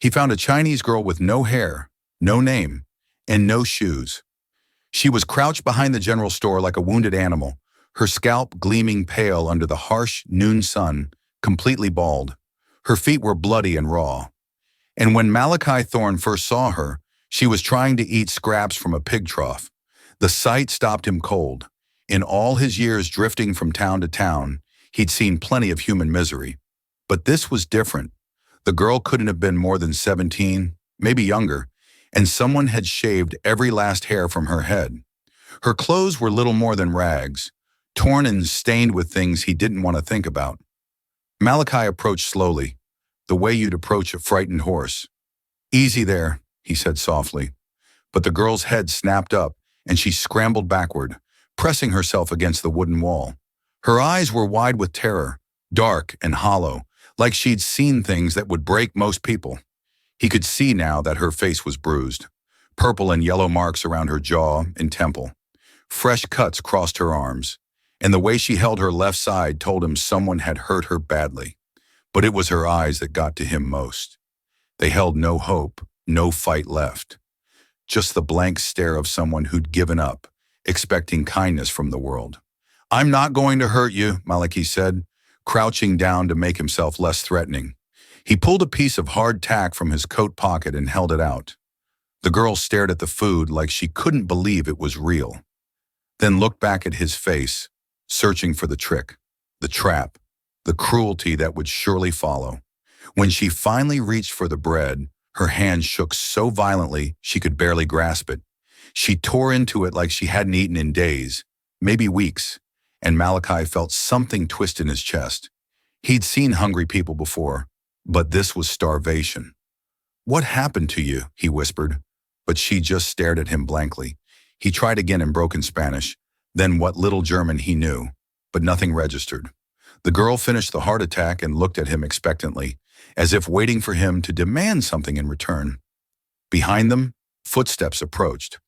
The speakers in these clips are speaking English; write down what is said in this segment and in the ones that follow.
He found a Chinese girl with no hair, no name, and no shoes. She was crouched behind the general store like a wounded animal, her scalp gleaming pale under the harsh noon sun, completely bald. Her feet were bloody and raw. And when Malachi Thorne first saw her, she was trying to eat scraps from a pig trough. The sight stopped him cold. In all his years drifting from town to town, he'd seen plenty of human misery. But this was different. The girl couldn't have been more than 17, maybe younger, and someone had shaved every last hair from her head. Her clothes were little more than rags, torn and stained with things he didn't want to think about. Malachi approached slowly, the way you'd approach a frightened horse. "Easy there," he said softly. But the girl's head snapped up, and she scrambled backward, pressing herself against the wooden wall. Her eyes were wide with terror, dark and hollow, like she'd seen things that would break most people. He could see now that her face was bruised, purple and yellow marks around her jaw and temple. Fresh cuts crossed her arms, and the way she held her left side told him someone had hurt her badly. But it was her eyes that got to him most. They held no hope, no fight left. Just the blank stare of someone who'd given up, expecting kindness from the world. "I'm not going to hurt you," Malachi said, crouching down to make himself less threatening. He pulled a piece of hard tack from his coat pocket and held it out. The girl stared at the food like she couldn't believe it was real, then looked back at his face, searching for the trick, the trap, the cruelty that would surely follow. When she finally reached for the bread, her hand shook so violently she could barely grasp it. She tore into it like she hadn't eaten in days, maybe weeks, and Malachi felt something twist in his chest. He'd seen hungry people before, but this was starvation. "What happened to you?" he whispered, but she just stared at him blankly. He tried again in broken Spanish, then what little German he knew, but nothing registered. The girl finished the heart attack and looked at him expectantly, as if waiting for him to demand something in return. Behind them, footsteps approached.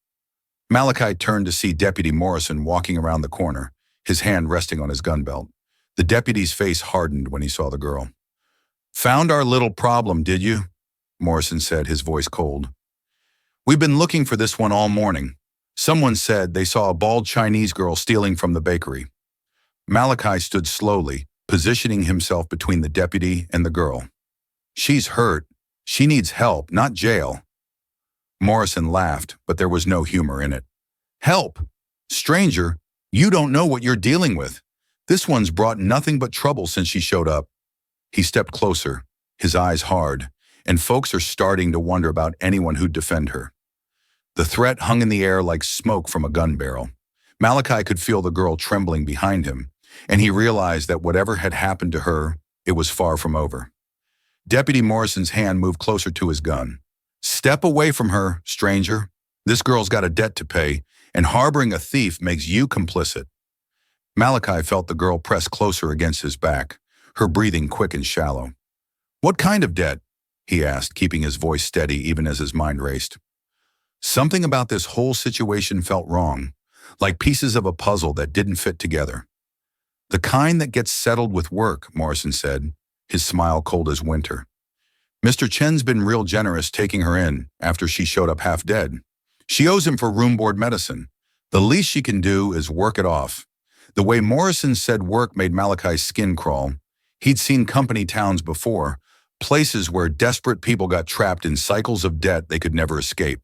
Malachi turned to see Deputy Morrison walking around the corner, his hand resting on his gun belt. The deputy's face hardened when he saw the girl. "Found our little problem, did you?" Morrison said, his voice cold. "We've been looking for this one all morning. Someone said they saw a bald Chinese girl stealing from the bakery." Malachi stood slowly, positioning himself between the deputy and the girl. "She's hurt. She needs help, not jail." Morrison laughed, but there was no humor in it. "Help? Stranger, you don't know what you're dealing with. This one's brought nothing but trouble since she showed up." He stepped closer, his eyes hard, and folks are starting to wonder about anyone who'd defend her. The threat hung in the air like smoke from a gun barrel. Malachi could feel the girl trembling behind him, and he realized that whatever had happened to her, it was far from over. Deputy Morrison's hand moved closer to his gun. "Step away from her, stranger. This girl's got a debt to pay, and harboring a thief makes you complicit." Malachi felt the girl press closer against his back, her breathing quick and shallow. "What kind of debt?" he asked, keeping his voice steady even as his mind raced. Something about this whole situation felt wrong, like pieces of a puzzle that didn't fit together. "The kind that gets settled with work," Morrison said, his smile cold as winter. "Mr. Chen's been real generous taking her in after she showed up half dead. She owes him for room board medicine. The least she can do is work it off." The way Morrison said work made Malachi's skin crawl. He'd seen company towns before, places where desperate people got trapped in cycles of debt they could never escape.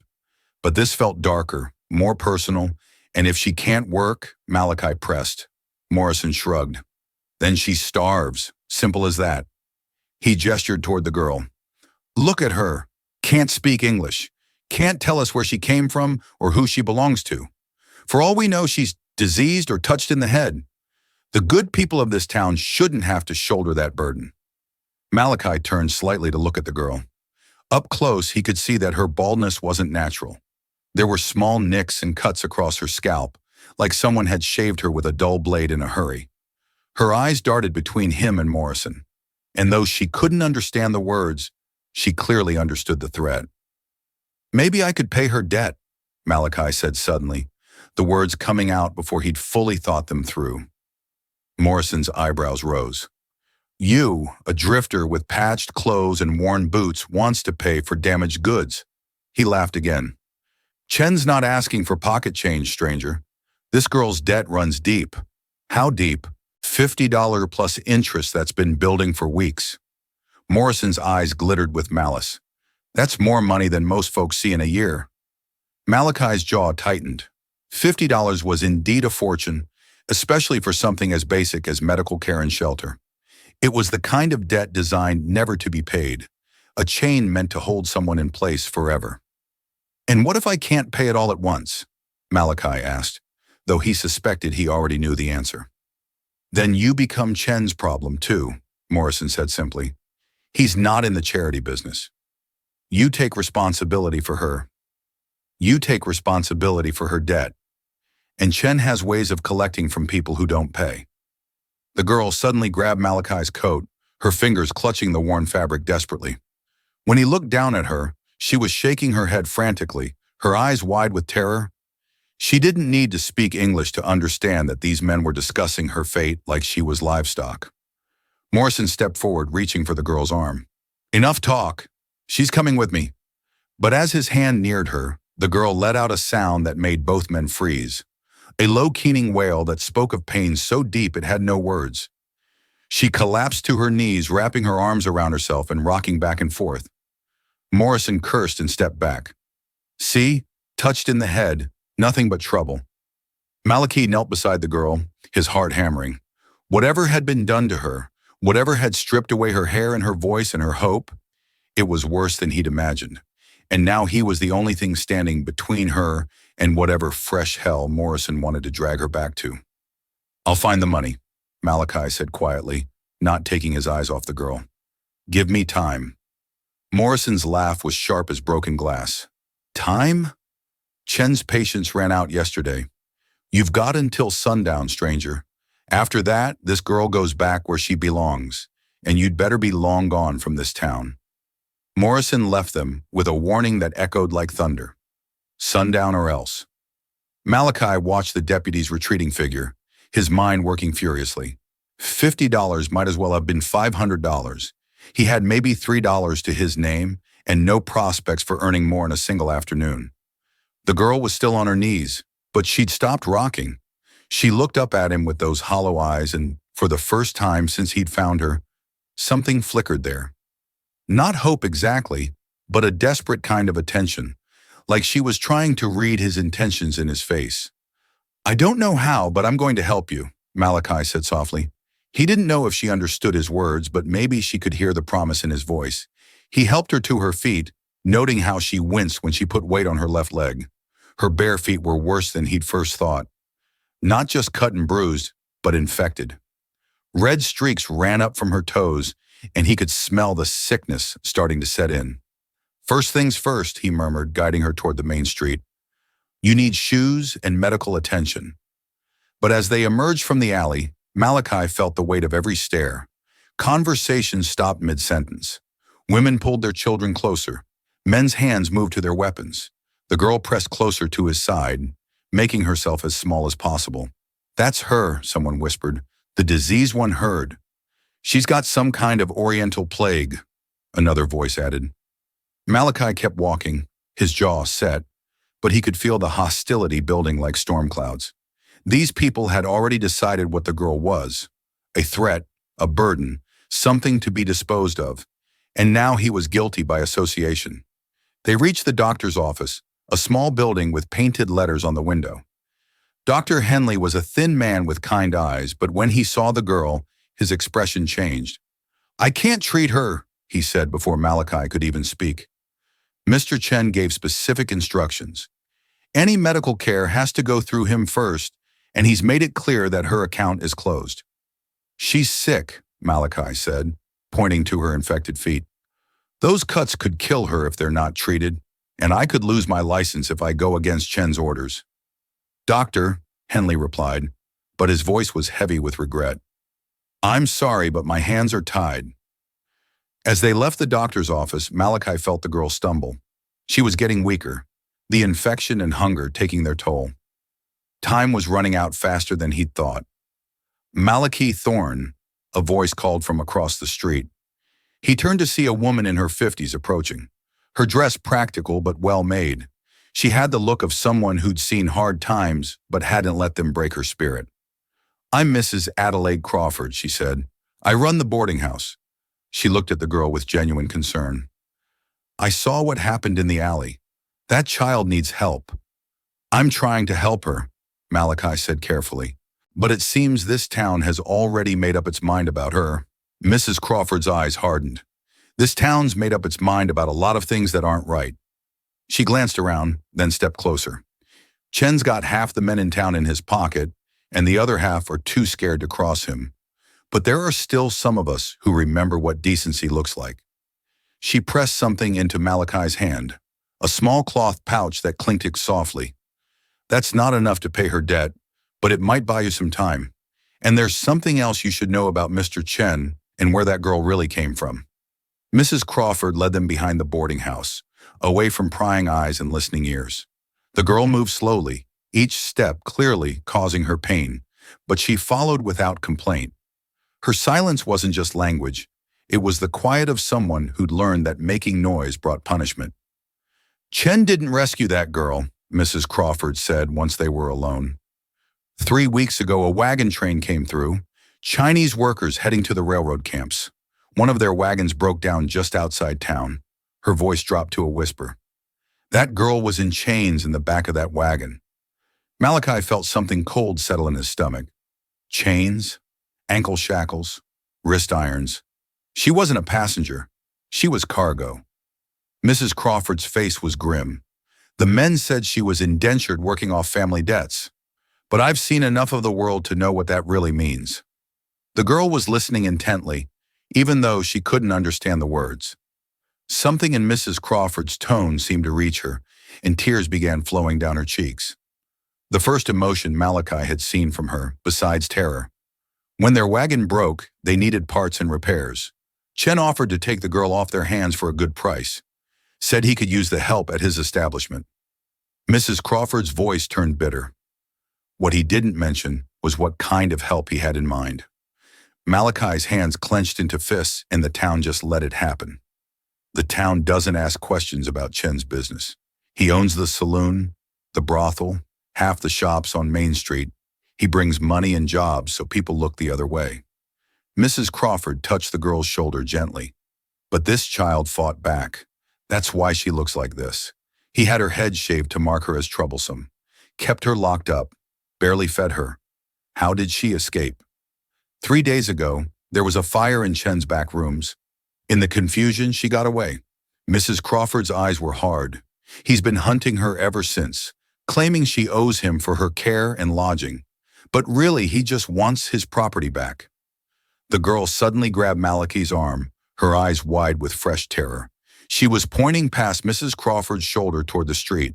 But this felt darker, more personal, and if she can't work, Malachi pressed. Morrison shrugged. "Then she starves, simple as that." He gestured toward the girl. "Look at her. Can't speak English. Can't tell us where she came from or who she belongs to. For all we know, she's diseased or touched in the head. The good people of this town shouldn't have to shoulder that burden." Malachi turned slightly to look at the girl. Up close, he could see that her baldness wasn't natural. There were small nicks and cuts across her scalp, like someone had shaved her with a dull blade in a hurry. Her eyes darted between him and Morrison, and though she couldn't understand the words, she clearly understood the threat. "Maybe I could pay her debt," Malachi said suddenly, the words coming out before he'd fully thought them through. Morrison's eyebrows rose. You, a drifter with patched clothes and worn boots, wants to pay for damaged goods. He laughed again. Chen's not asking for pocket change, stranger. This girl's debt runs deep. How deep? $50 plus interest that's been building for weeks. Morrison's eyes glittered with malice. That's more money than most folks see in a year. Malachi's jaw tightened. $50 was indeed a fortune, especially for something as basic as medical care and shelter. It was the kind of debt designed never to be paid, a chain meant to hold someone in place forever. And what if I can't pay it all at once? Malachi asked, though he suspected he already knew the answer. Then you become Chen's problem too, Morrison said simply. He's not in the charity business. You take responsibility for her. You take responsibility for her debt. And Chen has ways of collecting from people who don't pay. The girl suddenly grabbed Malachi's coat, her fingers clutching the worn fabric desperately. When he looked down at her, she was shaking her head frantically, her eyes wide with terror. She didn't need to speak English to understand that these men were discussing her fate like she was livestock. Morrison stepped forward, reaching for the girl's arm. Enough talk. She's coming with me. But as his hand neared her, the girl let out a sound that made both men freeze. A low keening wail that spoke of pain so deep it had no words. She collapsed to her knees, wrapping her arms around herself and rocking back and forth. Morrison cursed and stepped back. See? Touched in the head, nothing but trouble. Malachi knelt beside the girl, his heart hammering. Whatever had been done to her, whatever had stripped away her hair and her voice and her hope, it was worse than he'd imagined. And now he was the only thing standing between her and whatever fresh hell Morrison wanted to drag her back to. I'll find the money, Malachi said quietly, not taking his eyes off the girl. Give me time. Morrison's laugh was sharp as broken glass. Time? Chen's patience ran out yesterday. You've got until sundown, stranger. After that, this girl goes back where she belongs, and you'd better be long gone from this town. Morrison left them with a warning that echoed like thunder. Sundown or else. Malachi watched the deputy's retreating figure, his mind working furiously. $50 might as well have been $500. He had maybe $3 to his name and no prospects for earning more in a single afternoon. The girl was still on her knees, but she'd stopped rocking. She looked up at him with those hollow eyes, and for the first time since he'd found her, something flickered there. Not hope exactly, but a desperate kind of attention, like she was trying to read his intentions in his face. I don't know how, but I'm going to help you, Malachi said softly. He didn't know if she understood his words, but maybe she could hear the promise in his voice. He helped her to her feet, noting how she winced when she put weight on her left leg. Her bare feet were worse than he'd first thought. Not just cut and bruised, but infected. Red streaks ran up from her toes, and he could smell the sickness starting to set in. First things first, he murmured, guiding her toward the main street. You need shoes and medical attention. But as they emerged from the alley, Malachi felt the weight of every stare. Conversation stopped mid-sentence. Women pulled their children closer. Men's hands moved to their weapons. The girl pressed closer to his side, making herself as small as possible. That's her, someone whispered. The diseased one heard. She's got some kind of oriental plague, another voice added. Malachi kept walking, his jaw set, but he could feel the hostility building like storm clouds. These people had already decided what the girl was, a threat, a burden, something to be disposed of, and now he was guilty by association. They reached the doctor's office, a small building with painted letters on the window. Dr. Henley was a thin man with kind eyes, but when he saw the girl, his expression changed. I can't treat her, he said before Malachi could even speak. Mr. Chen gave specific instructions. Any medical care has to go through him first, and he's made it clear that her account is closed. She's sick, Malachi said, pointing to her infected feet. Those cuts could kill her if they're not treated, and I could lose my license if I go against Chen's orders. Doctor, Henley replied, but his voice was heavy with regret. I'm sorry, but my hands are tied. As they left the doctor's office, Malachi felt the girl stumble. She was getting weaker, the infection and hunger taking their toll. Time was running out faster than he'd thought. Malachi Thorne, a voice called from across the street. He turned to see a woman in her 50s approaching. Her dress practical but well made. She had the look of someone who'd seen hard times but hadn't let them break her spirit. "I'm Mrs. Adelaide Crawford," she said. "I run the boarding house." She looked at the girl with genuine concern. "I saw what happened in the alley. That child needs help." "I'm trying to help her," Malachi said carefully. "But it seems this town has already made up its mind about her." Mrs. Crawford's eyes hardened. "This town's made up its mind about a lot of things that aren't right." She glanced around, then stepped closer. "Chen's got half the men in town in his pocket, and the other half are too scared to cross him. But there are still some of us who remember what decency looks like." She pressed something into Malachi's hand, a small cloth pouch that clinked softly. "That's not enough to pay her debt, but it might buy you some time. And there's something else you should know about Mr. Chen and where that girl really came from." Mrs. Crawford led them behind the boarding house, away from prying eyes and listening ears. The girl moved slowly, each step clearly causing her pain, but she followed without complaint. Her silence wasn't just language. It was the quiet of someone who'd learned that making noise brought punishment. "Chen didn't rescue that girl," Mrs. Crawford said once they were alone. 3 weeks ago, a wagon train came through, Chinese workers heading to the railroad camps. One of their wagons broke down just outside town. Her voice dropped to a whisper. "That girl was in chains in the back of that wagon." Malachi felt something cold settle in his stomach. Chains, ankle shackles, wrist irons. She wasn't a passenger. She was cargo. Mrs. Crawford's face was grim. "The men said she was indentured working off family debts. But I've seen enough of the world to know what that really means." The girl was listening intently, even though she couldn't understand the words. Something in Mrs. Crawford's tone seemed to reach her, and tears began flowing down her cheeks. The first emotion Malachi had seen from her, besides terror. When their wagon broke, they needed parts and repairs. Chen offered to take the girl off their hands for a good price. Said he could use the help at his establishment. Mrs. Crawford's voice turned bitter. What he didn't mention was what kind of help he had in mind. Malachi's hands clenched into fists, and the town just let it happen. The town doesn't ask questions about Chen's business. He owns the saloon, the brothel, half the shops on Main Street. He brings money and jobs, so people look the other way. Mrs. Crawford touched the girl's shoulder gently. But this child fought back. That's why she looks like this. He had her head shaved to mark her as troublesome. Kept her locked up. Barely fed her. How did she escape? 3 days ago, there was a fire in Chen's back rooms. In the confusion, she got away. Mrs. Crawford's eyes were hard. He's been hunting her ever since, claiming she owes him for her care and lodging. But really, he just wants his property back. The girl suddenly grabbed Malachi's arm, her eyes wide with fresh terror. She was pointing past Mrs. Crawford's shoulder toward the street.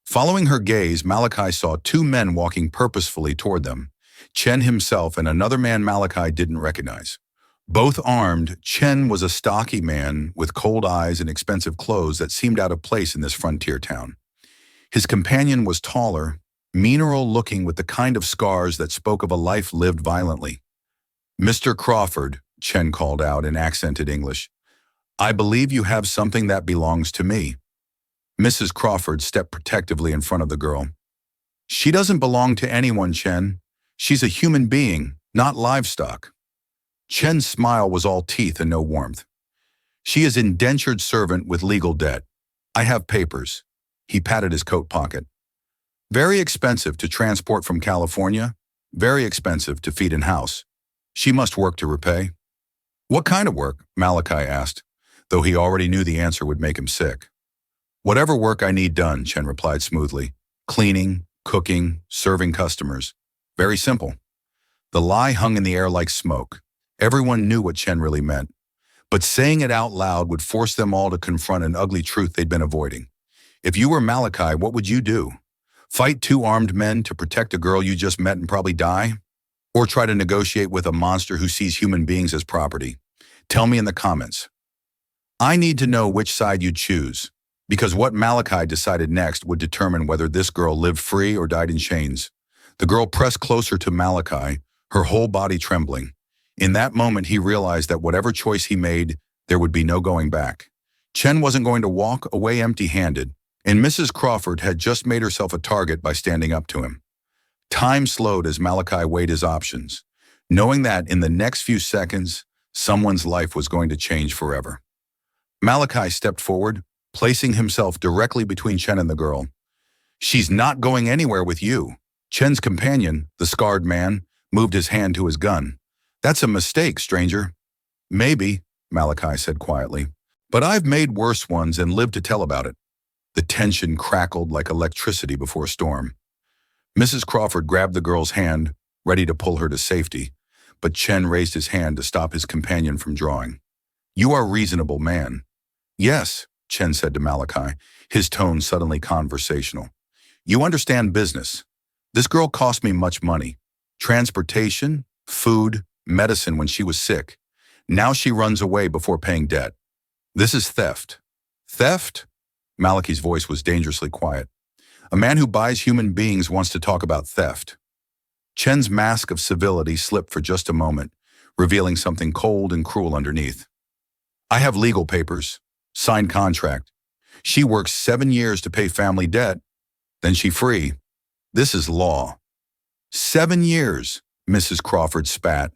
Following her gaze, Malachi saw 2 men walking purposefully toward them. Chen himself and another man Malachi didn't recognize. Both armed, Chen was a stocky man with cold eyes and expensive clothes that seemed out of place in this frontier town. His companion was taller, mineral-looking with the kind of scars that spoke of a life lived violently. "Mr. Crawford," Chen called out in accented English, "I believe you have something that belongs to me." Mrs. Crawford stepped protectively in front of the girl. "She doesn't belong to anyone, Chen. She's a human being, not livestock." Chen's smile was all teeth and no warmth. "She is indentured servant with legal debt. I have papers." He patted his coat pocket. "Very expensive to transport from California. Very expensive to feed in house. She must work to repay." "What kind of work?" Malachi asked, though he already knew the answer would make him sick. "Whatever work I need done," Chen replied smoothly. "Cleaning, cooking, serving customers. Very simple." The lie hung in the air like smoke. Everyone knew what Chen really meant. But saying it out loud would force them all to confront an ugly truth they'd been avoiding. If you were Malachi, what would you do? Fight 2 armed men to protect a girl you just met and probably die? Or try to negotiate with a monster who sees human beings as property? Tell me in the comments. I need to know which side you'd choose, because what Malachi decided next would determine whether this girl lived free or died in chains. The girl pressed closer to Malachi, her whole body trembling. In that moment, he realized that whatever choice he made, there would be no going back. Chen wasn't going to walk away empty-handed, and Mrs. Crawford had just made herself a target by standing up to him. Time slowed as Malachi weighed his options, knowing that in the next few seconds, someone's life was going to change forever. Malachi stepped forward, placing himself directly between Chen and the girl. "She's not going anywhere with you." Chen's companion, the scarred man, moved his hand to his gun. "That's a mistake, stranger." "Maybe," Malachi said quietly, "but I've made worse ones and lived to tell about it." The tension crackled like electricity before a storm. Mrs. Crawford grabbed the girl's hand, ready to pull her to safety, but Chen raised his hand to stop his companion from drawing. "You are a reasonable man." "Yes," Chen said to Malachi, his tone suddenly conversational. "You understand business. This girl cost me much money. Transportation, food, medicine when she was sick. Now she runs away before paying debt. This is theft." "Theft?" Malachi's voice was dangerously quiet. "A man who buys human beings wants to talk about theft." Chen's mask of civility slipped for just a moment, revealing something cold and cruel underneath. "I have legal papers. Signed contract. She works 7 years to pay family debt. Then she free. This is law." 7 years, Mrs. Crawford spat.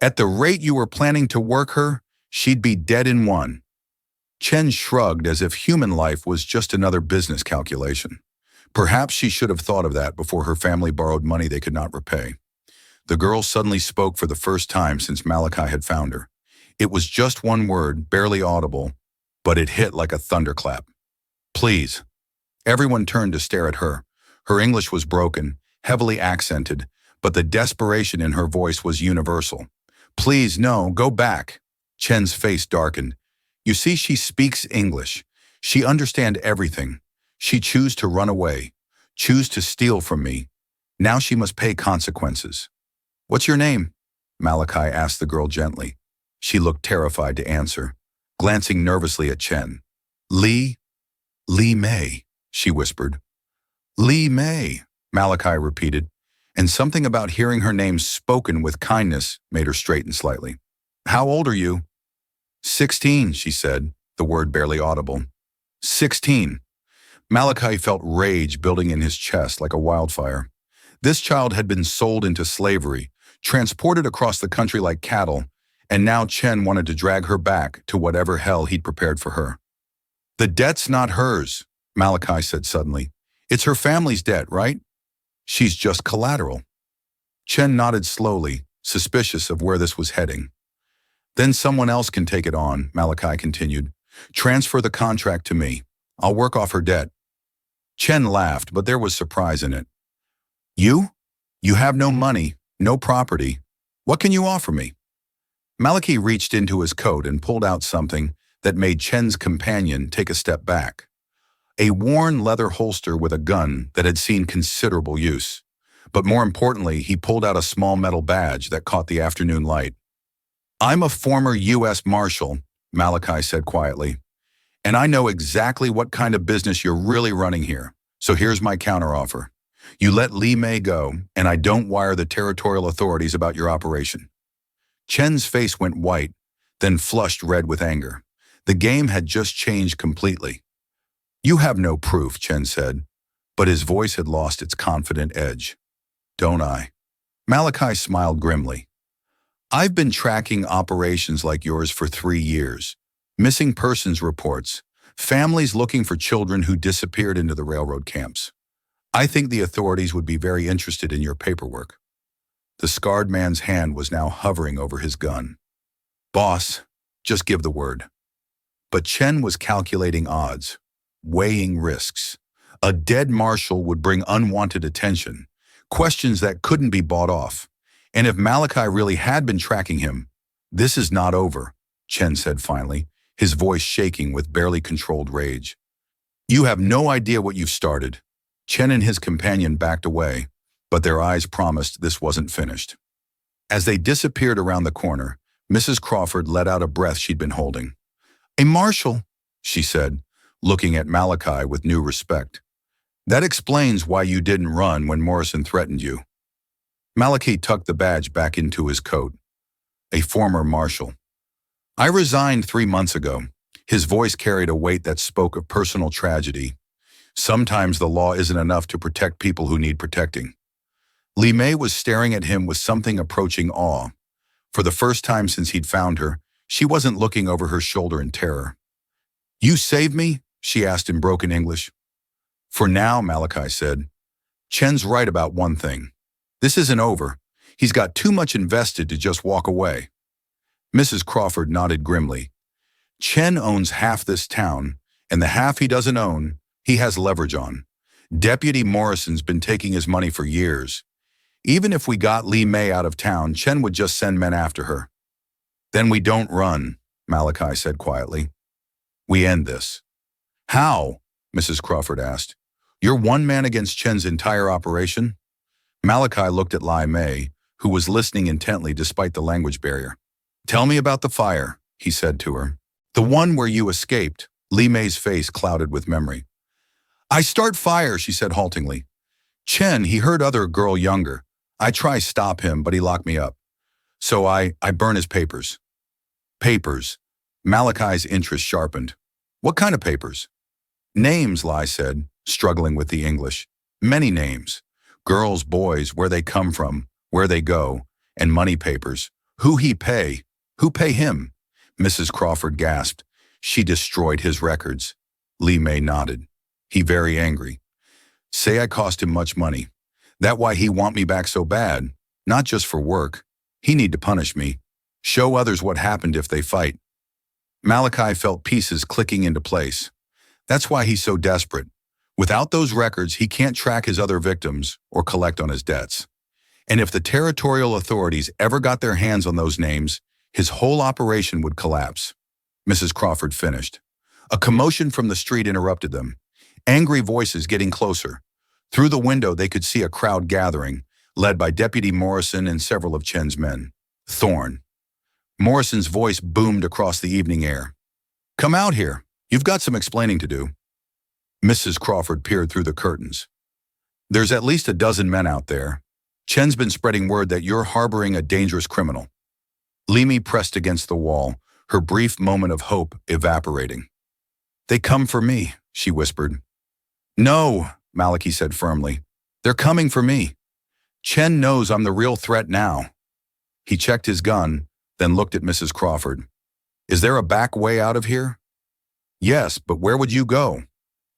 "At the rate you were planning to work her, she'd be dead in 1. Chen shrugged as if human life was just another business calculation. Perhaps she should have thought of that before her family borrowed money they could not repay. The girl suddenly spoke for the first time since Malachi had found her. It was just one word, barely audible, but it hit like a thunderclap. "Please." Everyone turned to stare at her. Her English was broken, heavily accented, but the desperation in her voice was universal. "Please, no, go back." Chen's face darkened. "You see, she speaks English. She understands everything. She choose to run away, choose to steal from me. Now she must pay consequences." "What's your name?" Malachi asked the girl gently. She looked terrified to answer, glancing nervously at Chen. Li Mei," she whispered. "Li Mei," Malachi repeated, and something about hearing her name spoken with kindness made her straighten slightly. "How old are you?" 16, she said, the word barely audible. 16. Malachi felt rage building in his chest like a wildfire. This child had been sold into slavery, transported across the country like cattle, and now Chen wanted to drag her back to whatever hell he'd prepared for her. "The debt's not hers," Malachi said suddenly. "It's her family's debt, right? She's just collateral." Chen nodded slowly, suspicious of where this was heading. "Then someone else can take it on," Malachi continued. "Transfer the contract to me. I'll work off her debt." Chen laughed, but there was surprise in it. "You? You have no money, no property. What can you offer me?" Malachi reached into his coat and pulled out something that made Chen's companion take a step back. A worn leather holster with a gun that had seen considerable use. But more importantly, he pulled out a small metal badge that caught the afternoon light. "I'm a former U.S. Marshal," Malachi said quietly, "and I know exactly what kind of business you're really running here. So here's my counteroffer. You let Li Mei go, and I don't wire the territorial authorities about your operation." Chen's face went white, then flushed red with anger. The game had just changed completely. "You have no proof," Chen said, but his voice had lost its confident edge. "Don't I?" Malachi smiled grimly. "I've been tracking operations like yours for 3 years. Missing persons reports, families looking for children who disappeared into the railroad camps. I think the authorities would be very interested in your paperwork." The scarred man's hand was now hovering over his gun. "Boss, just give the word." But Chen was calculating odds, weighing risks. A dead marshal would bring unwanted attention, questions that couldn't be bought off. And if Malachi really had been tracking him, "This is not over," Chen said finally, his voice shaking with barely controlled rage. "You have no idea what you've started." Chen and his companion backed away, but their eyes promised this wasn't finished. As they disappeared around the corner, Mrs. Crawford let out a breath she'd been holding. "A marshal," she said, looking at Malachi with new respect. "That explains why you didn't run when Morrison threatened you." Malachi tucked the badge back into his coat. a former marshal. I resigned 3 months ago. His voice carried a weight that spoke of personal tragedy. Sometimes the law isn't enough to protect people who need protecting. Li Mei was staring at him with something approaching awe. For the first time since he'd found her, she wasn't looking over her shoulder in terror. "You saved me?" she asked in broken English. "For now," Malachi said. "Chen's right about one thing. This isn't over. He's got too much invested to just walk away." Mrs. Crawford nodded grimly. "Chen owns half this town, and the half he doesn't own, he has leverage on. Deputy Morrison's been taking his money for years. Even if we got Li Mei out of town, Chen would just send men after her." "Then we don't run," Malachi said quietly. "We end this." "How?" Mrs. Crawford asked. "You're one man against Chen's entire operation?" Malachi looked at Li Mei, who was listening intently despite the language barrier. "Tell me about the fire," he said to her. "The one where you escaped." Li Mei's face clouded with memory. "I start fire," she said haltingly. "Chen, he hurt other girl younger. I try stop him, but he locked me up. So I burn his papers." "Papers?" Malachi's interest sharpened. "What kind of papers?" "Names," Li said, struggling with the English. "Many names. Girls, boys, where they come from, where they go, and money papers. Who he pay? Who pay him?" Mrs. Crawford gasped. "She destroyed his records." Li Mei nodded. "He very angry. Say I cost him much money. That why he want me back so bad. Not just for work. He need to punish me. Show others what happened if they fight." Malachi felt pieces clicking into place. That's why he's so desperate. Without those records, he can't track his other victims or collect on his debts. And if the territorial authorities ever got their hands on those names, his whole operation would collapse. Mrs. Crawford finished. A commotion from the street interrupted them. Angry voices getting closer. Through the window, they could see a crowd gathering, led by Deputy Morrison and several of Chen's men. Thorne. Morrison's voice boomed across the evening air. "Come out here. You've got some explaining to do." Mrs. Crawford peered through the curtains. "There's at least a dozen men out there. Chen's been spreading word that you're harboring a dangerous criminal." Li Mei pressed against the wall, her brief moment of hope evaporating. "They come for me," she whispered. "No," Malachi said firmly. "They're coming for me. Chen knows I'm the real threat now." He checked his gun, then looked at Mrs. Crawford. "Is there a back way out of here?" "Yes, but where would you go?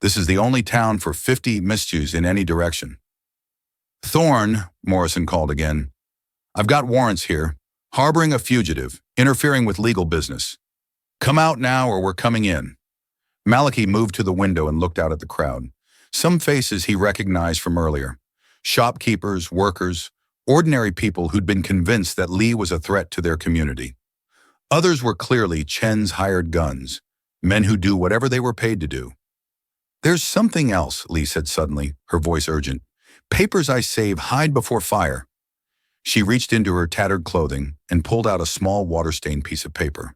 This is the only town for 50 miscues in any direction." "Thorne," Morrison called again. "I've got warrants here. Harboring a fugitive, interfering with legal business. Come out now or we're coming in." Malachi moved to the window and looked out at the crowd. Some faces he recognized from earlier. Shopkeepers, workers, ordinary people who'd been convinced that Li was a threat to their community. Others were clearly Chen's hired guns, men who do whatever they were paid to do. "There's something else," Li said suddenly, her voice urgent. "Papers I save hide before fire." She reached into her tattered clothing and pulled out a small water-stained piece of paper.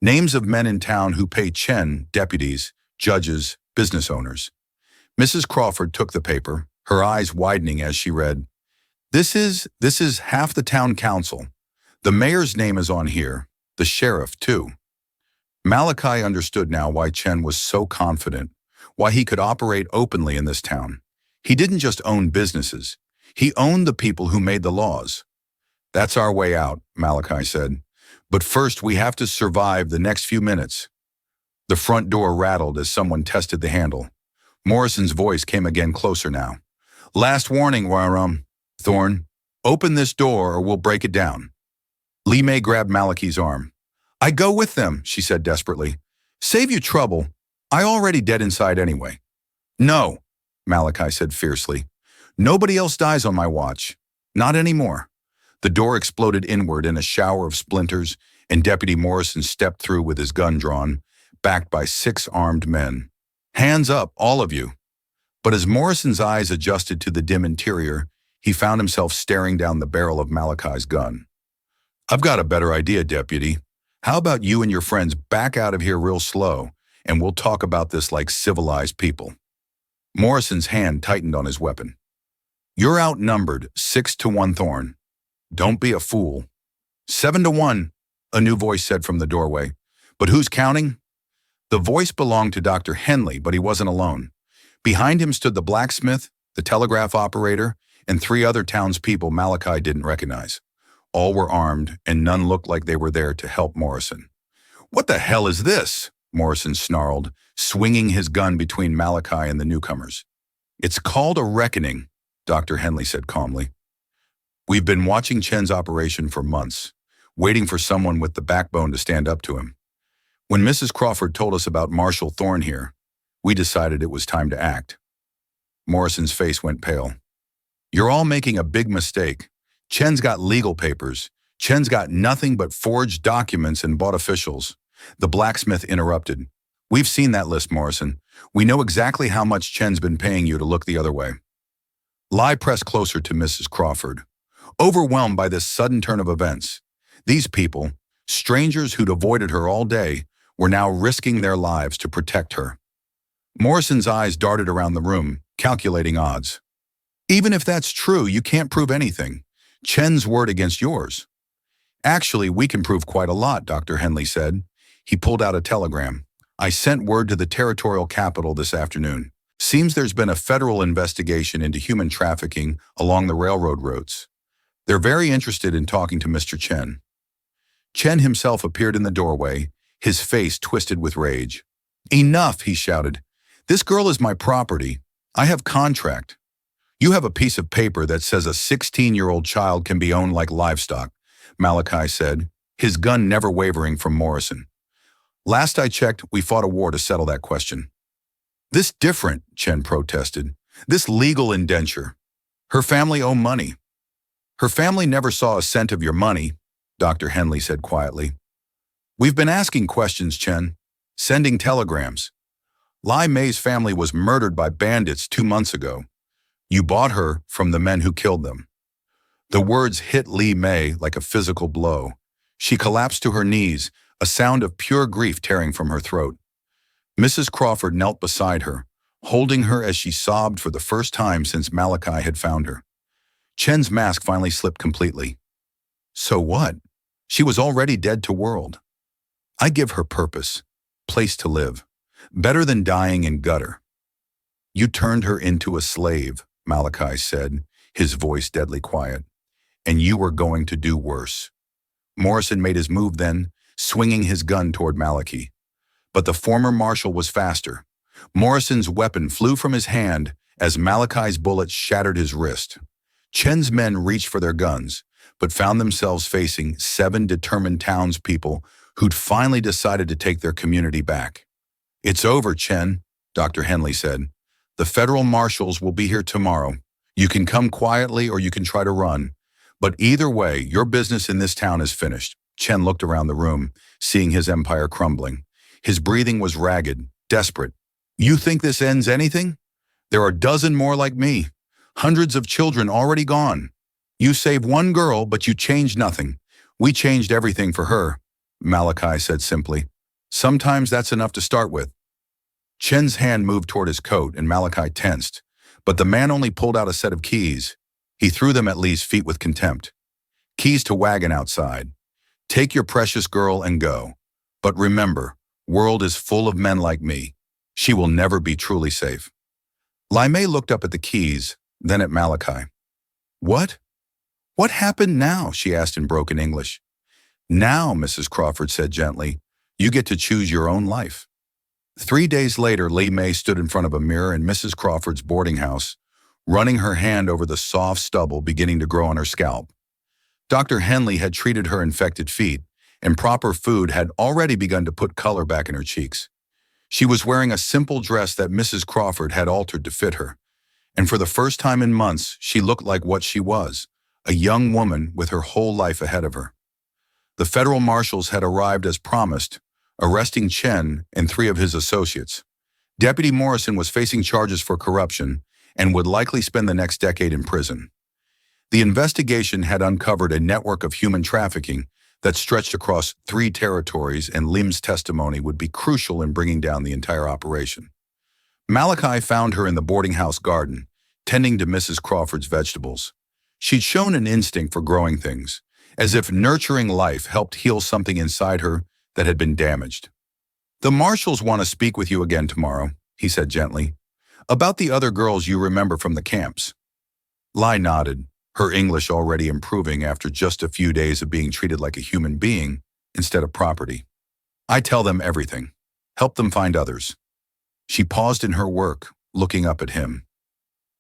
"Names of men in town who pay Chen, deputies, judges, business owners." Mrs. Crawford took the paper, her eyes widening as she read. This is half the town council. The mayor's name is on here, the sheriff too." Malachi understood now why Chen was so confident, why he could operate openly in this town. He didn't just own businesses. He owned the people who made the laws. "That's our way out," Malachi said. "But first we have to survive the next few minutes." The front door rattled as someone tested the handle. Morrison's voice came again closer now. "Last warning, Thorne. Open this door or we'll break it down." Li Mei grabbed Malachi's arm. "I go with them," she said desperately. "Save you trouble. I already dead inside anyway." "No," Malachi said fiercely. "Nobody else dies on my watch. Not anymore." The door exploded inward in a shower of splinters, and Deputy Morrison stepped through with his gun drawn, backed by 6 armed men. "Hands up, all of you." But as Morrison's eyes adjusted to the dim interior, he found himself staring down the barrel of Malachi's gun. "I've got a better idea, Deputy. How about you and your friends back out of here real slow, and we'll talk about this like civilized people." Morrison's hand tightened on his weapon. "You're outnumbered 6-1, Thorne. Don't be a fool." 7-1, a new voice said from the doorway. But who's counting? The voice belonged to Dr. Henley, but he wasn't alone. Behind him stood the blacksmith, the telegraph operator, and 3 other townspeople Malachi didn't recognize. All were armed, and none looked like they were there to help Morrison. "What the hell is this?" Morrison snarled, swinging his gun between Malachi and the newcomers. "It's called a reckoning," Dr. Henley said calmly. "We've been watching Chen's operation for months, waiting for someone with the backbone to stand up to him. When Mrs. Crawford told us about Marshall Thorne here, we decided it was time to act." Morrison's face went pale. "You're all making a big mistake. Chen's got legal papers. Chen's got nothing but forged documents and bought officials." The blacksmith interrupted. "We've seen that list, Morrison. We know exactly how much Chen's been paying you to look the other way." Lai pressed closer to Mrs. Crawford, overwhelmed by this sudden turn of events. These people, strangers who'd avoided her all day, were now risking their lives to protect her. Morrison's eyes darted around the room, calculating odds. "Even if that's true, you can't prove anything. Chen's word against yours." "Actually, we can prove quite a lot," Dr. Henley said. He pulled out a telegram. "I sent word to the territorial capital this afternoon. Seems there's been a federal investigation into human trafficking along the railroad routes. They're very interested in talking to Mr. Chen." Chen himself appeared in the doorway, his face twisted with rage. "Enough," he shouted. "This girl is my property. I have contract. You have a piece of paper that says a 16-year-old child can be owned like livestock," Malachi said, his gun never wavering from Morrison. "Last I checked, we fought a war to settle that question." "This different," Chen protested. "This legal indenture. Her family owe money." "Her family never saw a cent of your money," Dr. Henley said quietly. "We've been asking questions, Chen, sending telegrams. Lai Mei's family was murdered by bandits 2 months ago. You bought her from the men who killed them." The words hit Li Mei like a physical blow. She collapsed to her knees, a sound of pure grief tearing from her throat. Mrs. Crawford knelt beside her, holding her as she sobbed for the first time since Malachi had found her. Chen's mask finally slipped completely. "So what? She was already dead to world. I give her purpose, place to live, better than dying in gutter." "You turned her into a slave," Malachi said, his voice deadly quiet. "And you were going to do worse." Morrison made his move then, swinging his gun toward Malachi. But the former marshal was faster. Morrison's weapon flew from his hand as Malachi's bullet shattered his wrist. Chen's men reached for their guns, but found themselves facing 7 determined townspeople who'd finally decided to take their community back. "It's over, Chen," Dr. Henley said. "The federal marshals will be here tomorrow. You can come quietly or you can try to run. But either way, your business in this town is finished." Chen looked around the room, seeing his empire crumbling. His breathing was ragged, desperate. "You think this ends anything? There are a dozen more like me. Hundreds of children already gone. You saved 1 girl, but you changed nothing. We changed everything for her," Malachi said simply. "Sometimes that's enough to start with." Chen's hand moved toward his coat and Malachi tensed, but the man only pulled out a set of keys. He threw them at Li's feet with contempt. "Keys to wagon outside. Take your precious girl and go. But remember, world is full of men like me. She will never be truly safe." Lai Mei looked up at the keys, then at Malachi. "What? What happened now?" she asked in broken English. "Now," Mrs. Crawford said gently, "you get to choose your own life." 3 days later, Li Mei stood in front of a mirror in Mrs. Crawford's boarding house, running her hand over the soft stubble beginning to grow on her scalp. Dr. Henley had treated her infected feet, and proper food had already begun to put color back in her cheeks. She was wearing a simple dress that Mrs. Crawford had altered to fit her, and for the first time in months, she looked like what she was, a young woman with her whole life ahead of her. The federal marshals had arrived as promised, arresting Chen and 3 of his associates. Deputy Morrison was facing charges for corruption and would likely spend the next decade in prison. The investigation had uncovered a network of human trafficking that stretched across 3 territories, and Lim's testimony would be crucial in bringing down the entire operation. Malachi found her in the boarding house garden, tending to Mrs. Crawford's vegetables. She'd shown an instinct for growing things, as if nurturing life helped heal something inside her that had been damaged. "The marshals want to speak with you again tomorrow," he said gently, "about the other girls you remember from the camps." Lai nodded, her English already improving after just a few days of being treated like a human being instead of property. "I tell them everything. Help them find others." She paused in her work, looking up at him.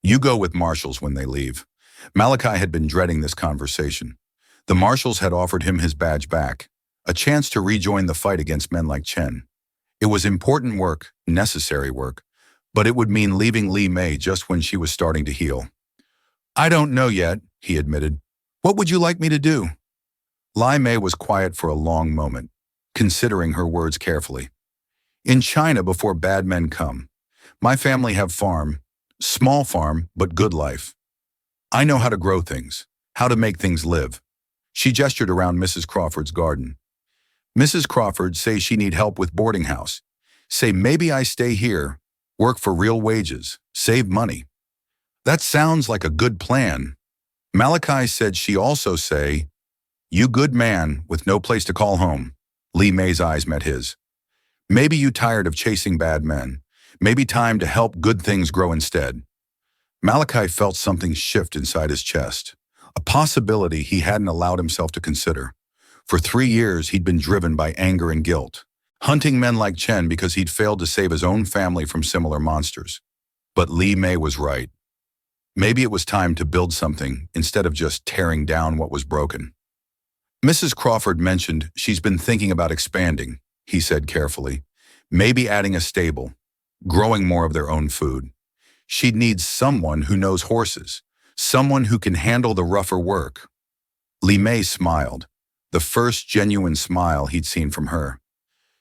"You go with marshals when they leave." Malachi had been dreading this conversation. The marshals had offered him his badge back, a chance to rejoin the fight against men like Chen. It was important work, necessary work, but it would mean leaving Li Mei just when she was starting to heal. "I don't know yet," he admitted. "What would you like me to do?" Li Mei was quiet for a long moment, considering her words carefully. "In China, before bad men come, my family have farm, small farm, but good life. I know how to grow things, how to make things live." She gestured around Mrs. Crawford's garden. "Mrs. Crawford say she need help with boarding house. Say maybe I stay here, work for real wages, save money." "That sounds like a good plan." Malachi said she also say, "You good man with no place to call home." Li Mei's eyes met his. "Maybe you tired of chasing bad men. Maybe time to help good things grow instead." Malachi felt something shift inside his chest, a possibility he hadn't allowed himself to consider. For 3 years, he'd been driven by anger and guilt, hunting men like Chen because he'd failed to save his own family from similar monsters. But Li Mei was right. Maybe it was time to build something instead of just tearing down what was broken. "Mrs. Crawford mentioned she's been thinking about expanding," he said carefully. "Maybe adding a stable, growing more of their own food. She'd need someone who knows horses, someone who can handle the rougher work." Li Mei smiled, the first genuine smile he'd seen from her.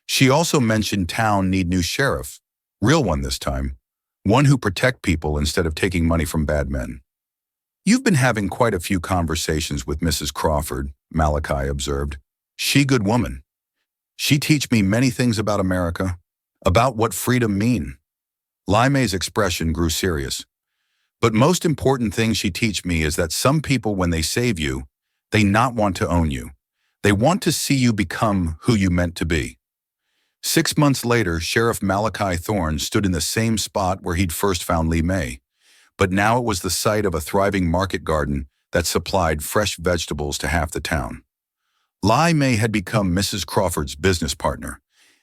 She also mentioned town need new sheriff, real one this time, one who protect people instead of taking money from bad men. "You've been having quite a few conversations with Mrs. Crawford," Malachi observed. "She good woman. She teach me many things about America, about what freedom mean." Li Mei's expression grew serious. "But most important thing she teach me is that some people, when they save you, they not want to own you. They want to see you become who you meant to be." 6 months later, Sheriff Malachi Thorne stood in the same spot where he'd first found Li Mei. But now it was the site of a thriving market garden that supplied fresh vegetables to half the town. Li Mei had become Mrs. Crawford's business partner,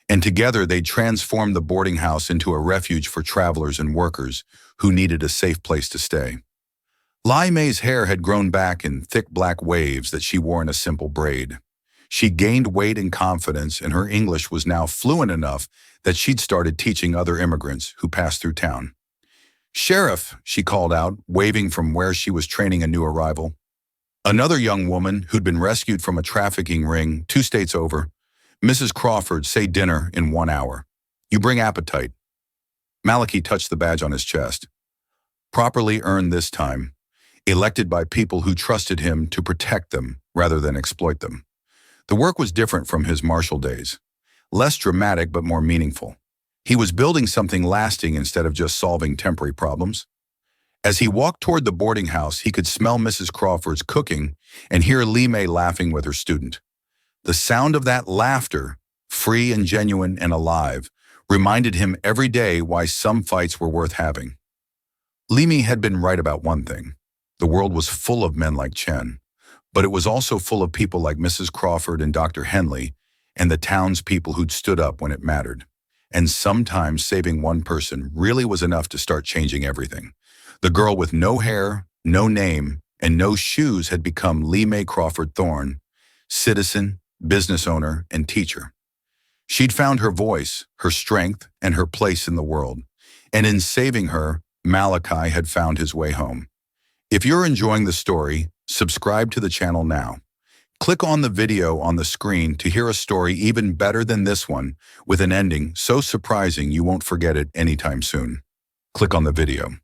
and together they transformed the boarding house into a refuge for travelers and workers who needed a safe place to stay. Li Mei's hair had grown back in thick black waves that she wore in a simple braid. She gained weight and confidence, and her English was now fluent enough that she'd started teaching other immigrants who passed through town. "Sheriff," she called out, waving from where she was training a new arrival. Another young woman who'd been rescued from a trafficking ring 2 states over. "Mrs. Crawford, say dinner in 1 hour. You bring appetite." Malachi touched the badge on his chest. Properly earned this time, elected by people who trusted him to protect them rather than exploit them. The work was different from his martial days, less dramatic but more meaningful. He was building something lasting instead of just solving temporary problems. As he walked toward the boarding house, he could smell Mrs. Crawford's cooking and hear Li Mei laughing with her student. The sound of that laughter, free and genuine and alive, reminded him every day why some fights were worth having. Li Mei had been right about one thing. The world was full of men like Chen, but it was also full of people like Mrs. Crawford and Dr. Henley and the townspeople who'd stood up when it mattered. And sometimes saving one person really was enough to start changing everything. The girl with no hair, no name, and no shoes had become Li Mei Crawford Thorne, citizen, business owner, and teacher. She'd found her voice, her strength, and her place in the world. And in saving her, Malachi had found his way home. If you're enjoying the story, subscribe to the channel now. Click on the video on the screen to hear a story even better than this one, with an ending so surprising you won't forget it anytime soon. Click on the video.